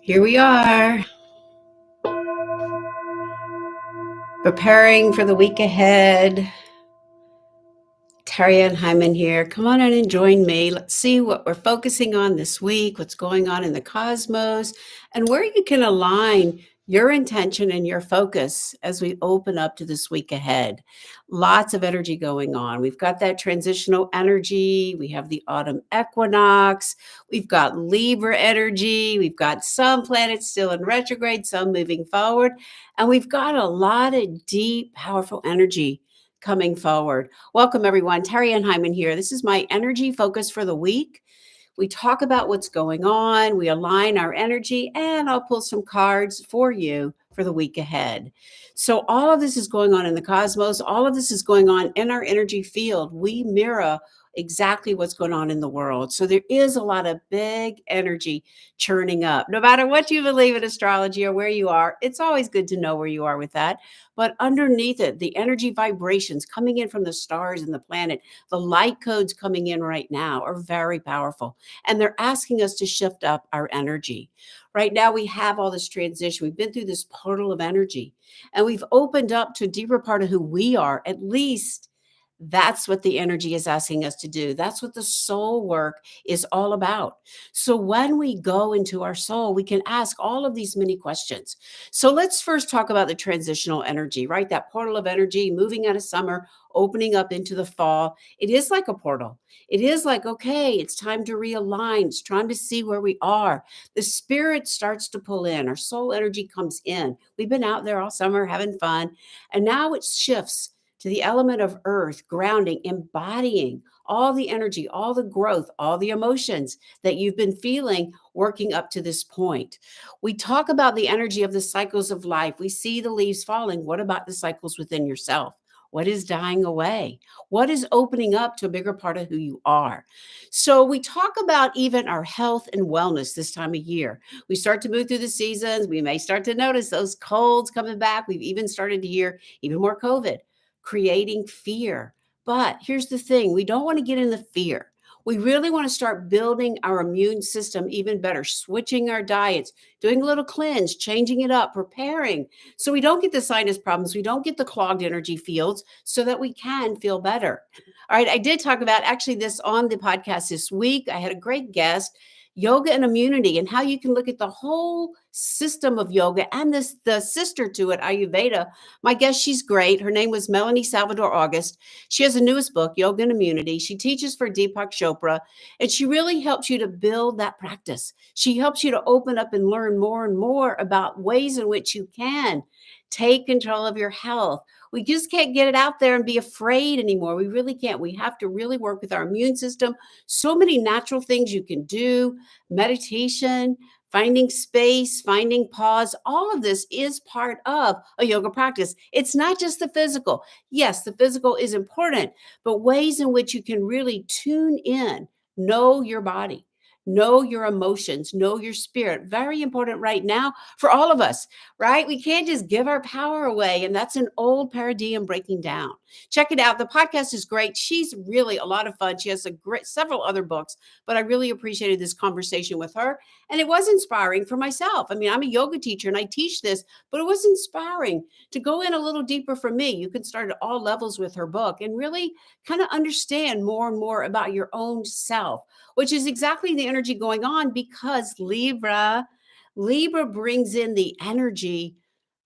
Here we are, preparing for the week ahead. Terry Ann Hyman here. Come on in and join me. Let's see what we're focusing on this week, what's going on in the cosmos, and where you can align your intention and your focus as we open up to this week ahead. Lots of energy going on. We've got that transitional energy. We have the autumn equinox. We've got Libra energy. We've got some planets still in retrograde, some moving forward. And we've got a lot of deep, powerful energy coming forward. Welcome, everyone. Terry Ann Hyman here. This is my energy focus for the week. We talk about what's going on, we align our energy, and I'll pull some cards for you for the week ahead. So, all of this is going on in the cosmos, all of this is going on in our energy field. We mirror exactly what's going on in the world. So, there is a lot of big energy churning up. No matter what you believe in astrology or where you are, it's always good to know where you are with that. But underneath it, the energy vibrations coming in from the stars and the planet, the light codes coming in right now are very powerful. And they're asking us to shift up our energy. Right now, we have all this transition. We've been through this portal of energy and we've opened up to a deeper part of who we are. At least that's what the energy is asking us to do. That's what the soul work is all about. So when we go into our soul, we can ask all of these many questions. So let's first talk about the transitional energy, right? That portal of energy moving out of summer, opening up into the fall. It is like a portal. It is like, okay, it's time to realign. It's time to see where we are. The spirit starts to pull in. Our soul energy comes in. We've been out there all summer having fun. And now it shifts to the element of earth, grounding, embodying all the energy, all the growth, all the emotions that you've been feeling working up to this point. We talk about the energy of the cycles of life. We see the leaves falling. What about the cycles within yourself? What is dying away? What is opening up to a bigger part of who you are? So, we talk about even our health and wellness this time of year. We start to move through the seasons. We may start to notice those colds coming back. We've even started to hear even more COVID creating fear. But here's the thing, we don't want to get in the fear. We really want to start building our immune system even better, switching our diets, doing a little cleanse, changing it up, preparing so we don't get the sinus problems, we don't get the clogged energy fields so that we can feel better. All right, I did talk about actually this on the podcast this week. I had a great guest, yoga and immunity, and how you can look at the whole system of yoga and this the sister to it, Ayurveda. My guest, she's great. Her name was Melanie Salvador August. She has a newest book, Yoga and Immunity. She teaches for Deepak Chopra, and she really helps you to build that practice. She helps you to open up and learn more and more about ways in which you can take control of your health. We just can't get it out there and be afraid anymore. We really can't. We have to really work with our immune system. So many natural things you can do, meditation, finding space, finding pause, all of this is part of a yoga practice. It's not just the physical. Yes, the physical is important, but ways in which you can really tune in, know your body, know your emotions, know your spirit. Very important right now for all of us, right? We can't just give our power away. And that's an old paradigm breaking down. Check it out. The podcast is great. She's really a lot of fun. She has a great several other books, but I really appreciated this conversation with her. And it was inspiring for myself. I mean, I'm a yoga teacher and I teach this, but it was inspiring to go in a little deeper for me. You can start at all levels with her book and really kind of understand more and more about your own self, which is exactly the energy going on because Libra brings in the energy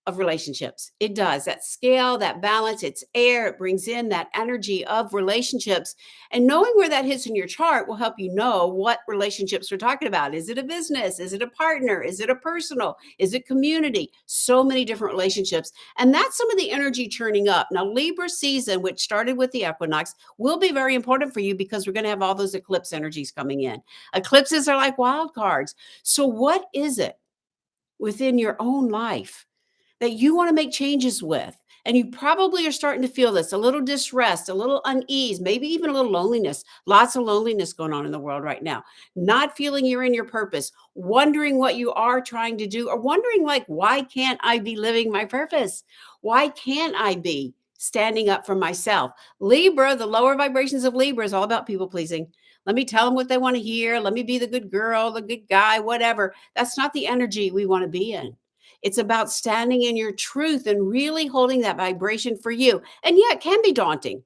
of relationships. It does. That scale, that balance, it's air. It brings in that energy of relationships. And knowing where that hits in your chart will help you know what relationships we're talking about. Is it a business? Is it a partner? Is it a personal? Is it community? So many different relationships. And that's some of the energy churning up. Now, Libra season, which started with the equinox, will be very important for you because we're going to have all those eclipse energies coming in. Eclipses are like wild cards. So, what is it within your own life that you want to make changes with? And you probably are starting to feel this a little distress, a little unease, maybe even a little loneliness. Lots of loneliness going on in the world right now. Not feeling you're in your purpose, wondering what you are trying to do, or wondering, like, why can't I be living my purpose? Why can't I be standing up for myself? Libra, the lower vibrations of Libra is all about people pleasing. Let me tell them what they want to hear. Let me be the good girl, the good guy, whatever. That's not the energy we want to be in. It's about standing in your truth and really holding that vibration for you. And yeah, it can be daunting,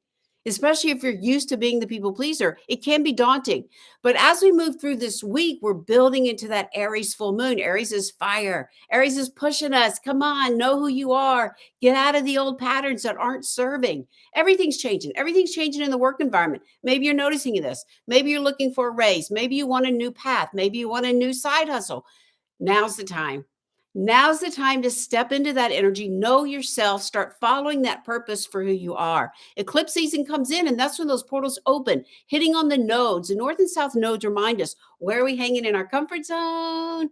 especially if you're used to being the people pleaser. It can be daunting. But as we move through this week, we're building into that Aries full moon. Aries is fire. Aries is pushing us. Come on, know who you are. Get out of the old patterns that aren't serving. Everything's changing. Everything's changing in the work environment. Maybe you're noticing this. Maybe you're looking for a raise. Maybe you want a new path. Maybe you want a new side hustle. Now's the time. Now's the time to step into that energy, know yourself, start following that purpose for who you are. Eclipse season comes in, and that's when those portals open, hitting on the nodes. The north and south nodes remind us, where are we hanging in our comfort zone?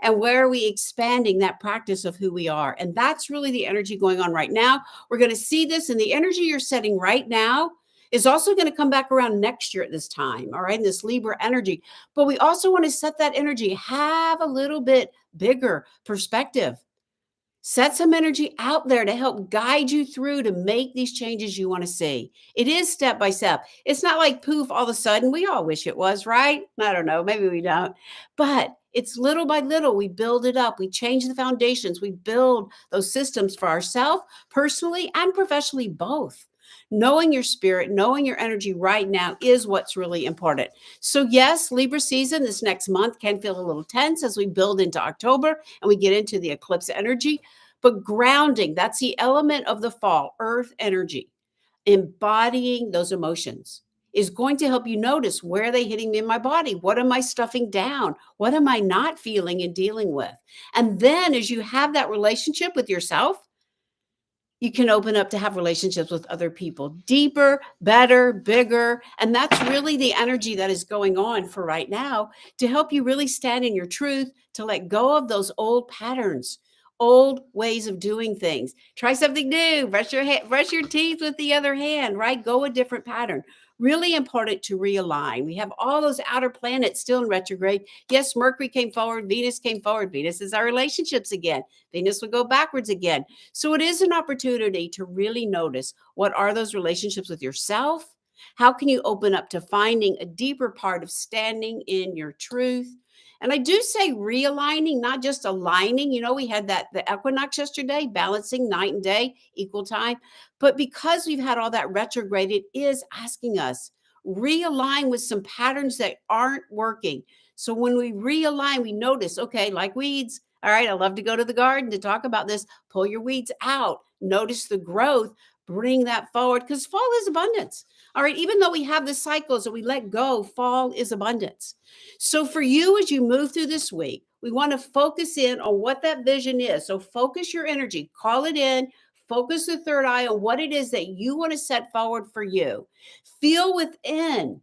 And where are we expanding that practice of who we are? And that's really the energy going on right now. We're going to see this, and the energy you're setting right now is also going to come back around next year at this time. All right. And this Libra energy. But we also want to set that energy, have a little bit bigger perspective. Set some energy out there to help guide you through to make these changes you want to see. It is step by step. It's not like poof, all of a sudden. We all wish it was, right? I don't know. Maybe we don't. But it's little by little. We build it up. We change the foundations. We build those systems for ourselves, personally and professionally, both. Knowing your spirit, knowing your energy right now is what's really important. So, yes, Libra season this next month can feel a little tense as we build into October and we get into the eclipse energy. But grounding, that's the element of the fall, earth energy, embodying those emotions is going to help you notice, where are they hitting me in my body? What am I stuffing down? What am I not feeling and dealing with? And then as you have that relationship with yourself, you can open up to have relationships with other people, deeper, better, bigger. And that's really the energy that is going on for right now, to help you really stand in your truth, to let go of those old patterns, old ways of doing things. Try something new. Brush your teeth with the other hand, right? Go a different pattern. Really important to realign. We have all those outer planets still in retrograde. Yes, Mercury came forward, Venus came forward. Venus is our relationships again. Venus will go backwards again. So it is an opportunity to really notice, what are those relationships with yourself? How can you open up to finding a deeper part of standing in your truth? And I do say realigning, not just aligning. We had the equinox yesterday, balancing night and day, equal time. But because we've had all that retrograde, it is asking us realign with some patterns that aren't working. So when we realign, we notice, okay, like weeds. All right, I love to go to the garden to talk about this. Pull your weeds out, notice the growth, bring that forward, because fall is abundance. All right, even though we have the cycles that we let go, fall is abundance. So for you, as you move through this week, we want to focus in on what that vision is. So focus your energy, call it in, focus the third eye on what it is that you want to set forward for you. Feel within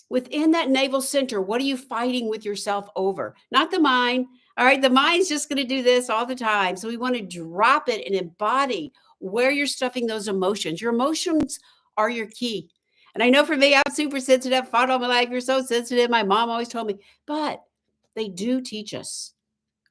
that navel center, what are you fighting with yourself over? Not the mind. All right, the mind's just going to do this all the time. So we want to drop it and embody where you're stuffing those emotions. Your emotions are your key. And I know for me, I'm super sensitive, fought all my life. You're so sensitive. My mom always told me, but they do teach us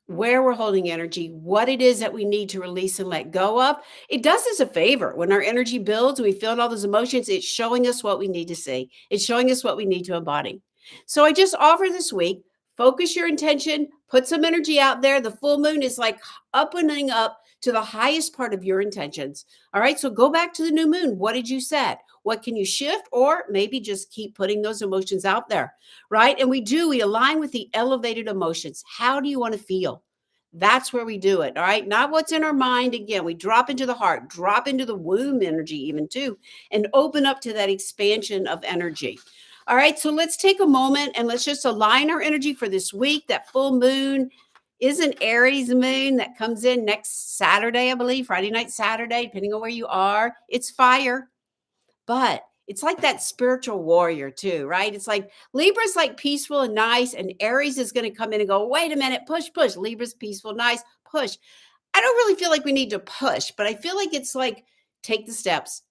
where we're holding energy, what it is that we need to release and let go of. It does us a favor. When our energy builds, we feel all those emotions, it's showing us what we need to see. It's showing us what we need to embody. So I just offer this week, focus your intention, put some energy out there. The full moon is like opening up to the highest part of your intentions. All right. So go back to the new moon. What did you set? What can you shift? Or maybe just keep putting those emotions out there. Right. And we align with the elevated emotions. How do you want to feel? That's where we do it. All right. Not what's in our mind. Again, we drop into the heart, drop into the womb energy, even too, and open up to that expansion of energy. All right. So let's take a moment and let's just align our energy for this week. That full moon is an Aries moon that comes in next Saturday, I believe, Friday night, Saturday, depending on where you are. It's fire, but it's like that spiritual warrior too, right? It's like Libra's like peaceful and nice, and Aries is going to come in and go, wait a minute, push, push. Libra's peaceful, nice, push. I don't really feel like we need to push, but I feel like it's like, take the steps,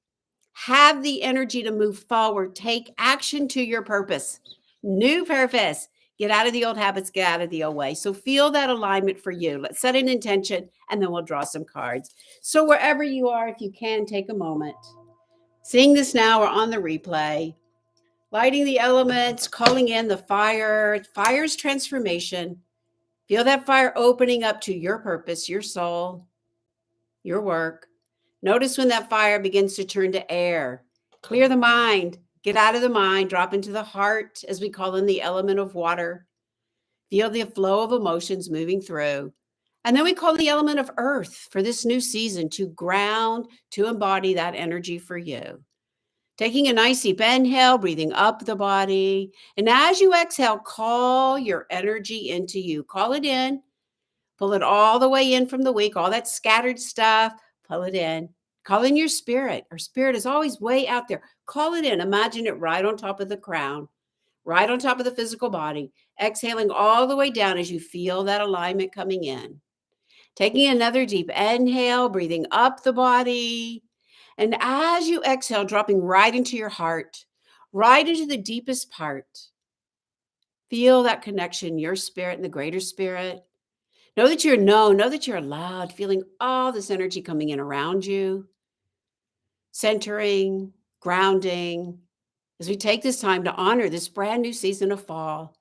have the energy to move forward, take action to your purpose, new purpose. Get out of the old habits, get out of the old way. So feel that alignment for you. Let's set an intention and then we'll draw some cards. So wherever you are, if you can, take a moment. Seeing this now or on the replay, Lighting the elements, calling in the fire. Fire's transformation. Feel that fire opening up to your purpose, your soul, your work. Notice when that fire begins to turn to air. Clear the mind. Get out of the mind. Drop into the heart, as we call in the element of water. Feel the flow of emotions moving through. And then we call the element of earth for this new season to ground, to embody that energy for you. Taking a nice deep inhale, breathing up the body. And as you exhale, call your energy into you. Call it in. Pull it all the way in from the week, all that scattered stuff, pull it in. Call in your spirit. Our spirit is always way out there. Call it in. Imagine it right on top of the crown, right on top of the physical body, exhaling all the way down as you feel that alignment coming in. Taking another deep inhale, breathing up the body. And as you exhale, dropping right into your heart, right into the deepest part. Feel that connection, your spirit and the greater spirit. Know that you're known, know that you're allowed, feeling all this energy coming in around you, centering, grounding, as we take this time to honor this brand new season of fall.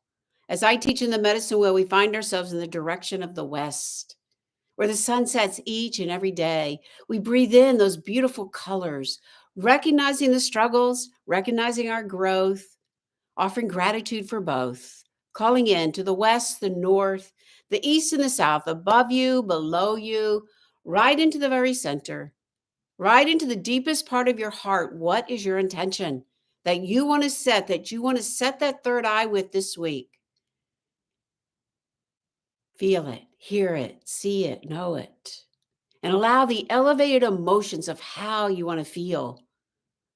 As I teach in the medicine wheel, we find ourselves in the direction of the west, where the sun sets each and every day. We breathe in those beautiful colors, recognizing the struggles, recognizing our growth, offering gratitude for both, calling in to the west, the north, the east, and the south, above you, below you, right into the very center, right into the deepest part of your heart. What is your intention that you want to set, that you want to set that third eye with this week? Feel it, hear it, see it, know it, and allow the elevated emotions of how you want to feel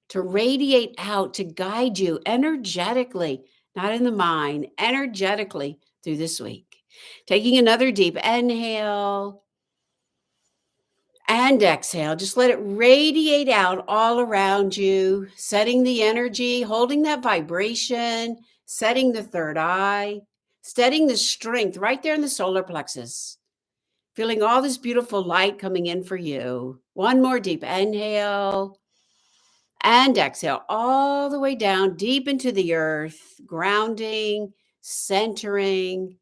to radiate out, to guide you energetically, not in the mind, energetically through this week. Taking another deep inhale and exhale. Just let it radiate out all around you, setting the energy, holding that vibration, setting the third eye, setting the strength right there in the solar plexus. Feeling all this beautiful light coming in for you. One more deep inhale and exhale all the way down deep into the earth, grounding, centering,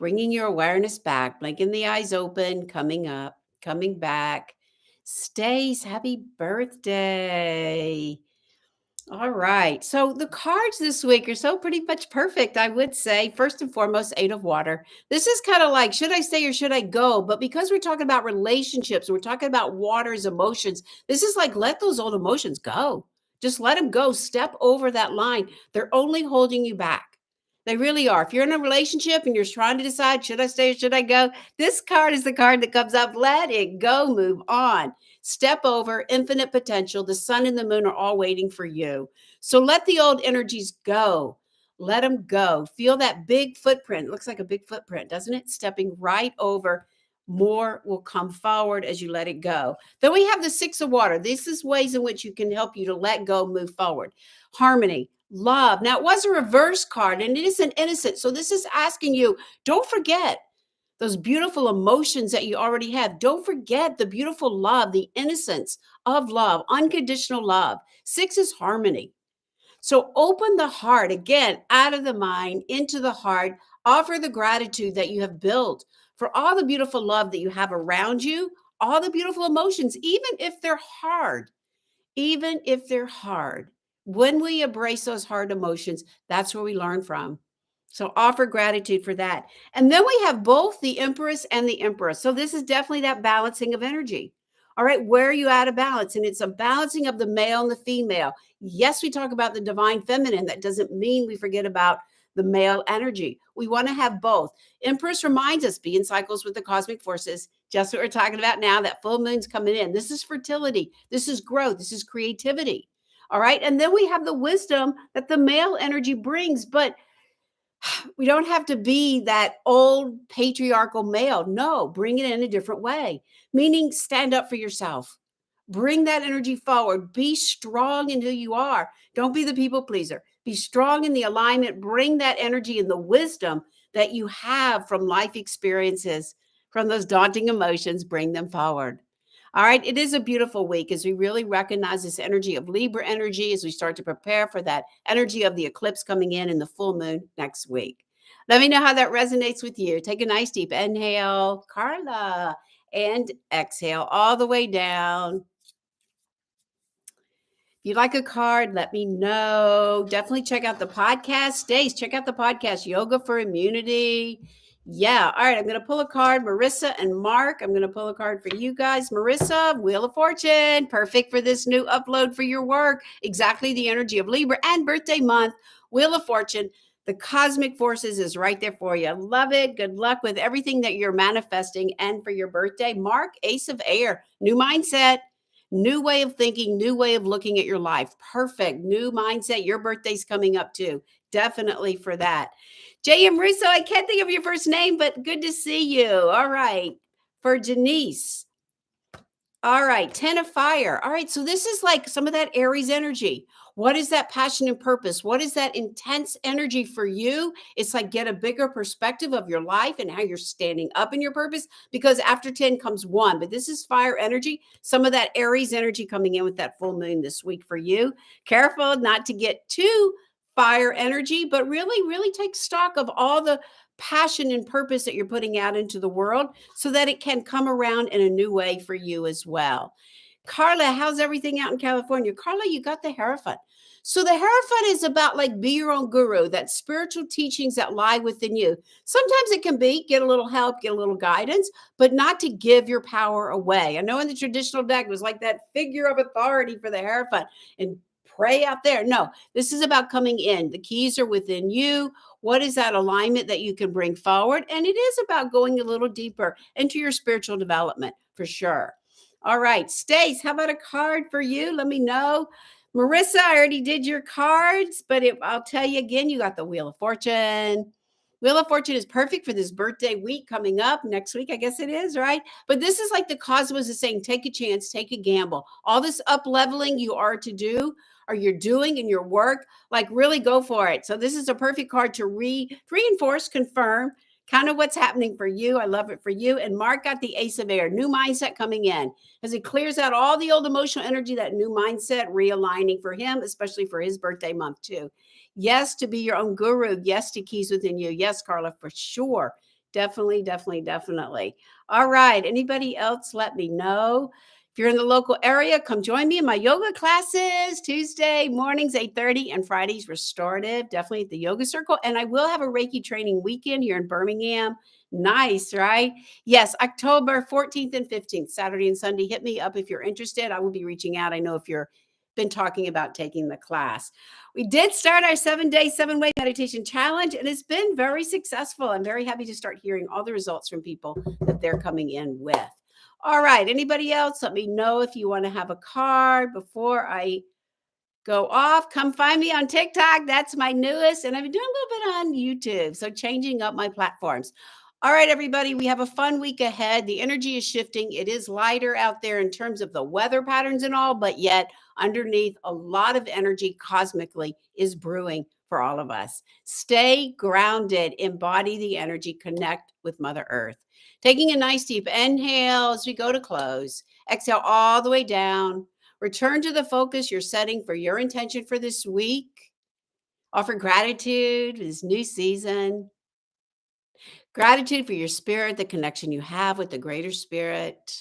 bringing your awareness back, blinking the eyes open, coming up, coming back. Stace, happy birthday. All right. So the cards this week are so pretty much perfect, I would say. First and foremost, Eight of Water. This is kind of like, should I stay or should I go? But because we're talking about relationships, we're talking about water's emotions, this is like, let those old emotions go. Just let them go. Step over that line. They're only holding you back. They really are. If you're in a relationship and you're trying to decide, should I stay or should I go? This card is the card that comes up. Let it go. Move on. Step over infinite potential. The sun and the moon are all waiting for you. So let the old energies go. Let them go. Feel that big footprint. It looks like a big footprint, doesn't it? Stepping right over. More will come forward as you let it go. Then we have the Six of Water. This is ways in which you can help you to let go, move forward. Harmony, love. Now, it was a reverse card and it is an innocent. So this is asking you, don't forget those beautiful emotions that you already have. Don't forget the beautiful love, the innocence of love, unconditional love. Six is harmony. So open the heart again, out of the mind, into the heart. Offer the gratitude that you have built for all the beautiful love that you have around you, all the beautiful emotions, even if they're hard, even if they're hard. When we embrace those hard emotions, that's where we learn from. So offer gratitude for that. And then we have both the Empress and the Emperor. So this is definitely that balancing of energy. All right, where are you out of balance? And it's a balancing of the male and the female. Yes, we talk about the divine feminine. That doesn't mean we forget about the male energy. We want to have both. Empress reminds us, be in cycles with the cosmic forces. Just what we're talking about now, that full moon's coming in. This is fertility. This is growth. This is creativity. All right. And then we have the wisdom that the male energy brings, but we don't have to be that old patriarchal male. No, bring it in a different way, meaning stand up for yourself. Bring that energy forward. Be strong in who you are. Don't be the people pleaser. Be strong in the alignment. Bring that energy and the wisdom that you have from life experiences, from those daunting emotions. Bring them forward. All right. It is a beautiful week as we really recognize this energy of Libra energy as we start to prepare for that energy of the eclipse coming in and the full moon next week. Let me know how that resonates with you. Take a nice deep inhale, Carla, and exhale all the way down. If you'd like a card, let me know. Definitely check out the podcast. Stace, check out the podcast, Yoga for Immunity. Yeah. All right. I'm going to pull a card. Marissa and Mark, I'm going to pull a card for you guys. Marissa, Wheel of Fortune. Perfect for this new upload for your work. Exactly the energy of Libra and birthday month. Wheel of Fortune. The cosmic forces is right there for you. I love it. Good luck with everything that you're manifesting. And for your birthday, Mark, Ace of Air, new mindset. New way of thinking, new way of looking at your life. Perfect. New mindset. Your birthday's coming up too. Definitely for that. J.M. Russo, I can't think of your first name, but good to see you. All right. For Denise. All right, 10 of fire. All right, so this is like some of that Aries energy. What is that passion and purpose? What is that intense energy for you? It's like get a bigger perspective of your life and how you're standing up in your purpose because after 10 comes 1, but this is fire energy. Some of that Aries energy coming in with that full moon this week for you. Careful not to get too fire energy, but really, really take stock of all the passion and purpose that you're putting out into the world so that it can come around in a new way for you as well. Carla, how's everything out in California? Carla, you got the Hierophant. So the Hierophant is about like be your own guru, that spiritual teachings that lie within you. Sometimes it can be get a little help, get a little guidance, but not to give your power away. I know in the traditional deck it was like that figure of authority for the Hierophant and pray out there. No, this is about coming in. The keys are within you. What is that alignment that you can bring forward? And it is about going a little deeper into your spiritual development for sure. All right, Stace, how about a card for you? Let me know. Marissa, I already did your cards, but I'll tell you again, you got the Wheel of Fortune. Wheel of Fortune is perfect for this birthday week coming up next week. I guess it is, right? But this is like the cosmos is saying, take a chance, take a gamble. All this up leveling you are to do or you're doing in your work, like really go for it. So this is a perfect card to reinforce, confirm kind of what's happening for you. I love it for you. And Mark got the Ace of Air, new mindset coming in as it clears out all the old emotional energy, that new mindset realigning for him, especially for his birthday month too. Yes, to be your own guru. Yes, to keys within you. Yes, Carla, for sure. Definitely, definitely, definitely. All right. Anybody else? Let me know. If you're in the local area, come join me in my yoga classes Tuesday mornings, 8:30, and Fridays restorative, definitely at the Yoga Circle. And I will have a Reiki training weekend here in Birmingham. Nice, right? Yes, October 14th and 15th, Saturday and Sunday. Hit me up if you're interested. I will be reaching out. I know if you're been talking about taking the class. We did start our 7-day, 7-way meditation challenge, and it's been very successful. I'm very happy to start hearing all the results from people that they're coming in with. All right. Anybody else? Let me know if you want to have a card before I go off. Come find me on TikTok. That's my newest. And I've been doing a little bit on YouTube. So changing up my platforms. All right, everybody. We have a fun week ahead. The energy is shifting. It is lighter out there in terms of the weather patterns and all, but yet underneath a lot of energy cosmically is brewing for all of us. Stay grounded, embody the energy, connect with Mother Earth. Taking a nice deep inhale as we go to close. Exhale all the way down. Return to the focus you're setting for your intention for this week. Offer gratitude for this new season. Gratitude for your spirit, the connection you have with the greater spirit.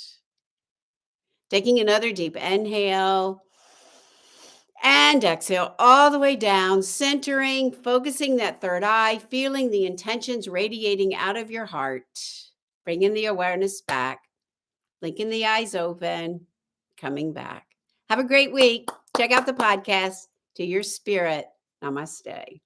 Taking another deep inhale and exhale all the way down, centering, focusing that third eye, feeling the intentions radiating out of your heart. Bringing the awareness back, blinking the eyes open, coming back. Have a great week. Check out the podcast. To your spirit, namaste.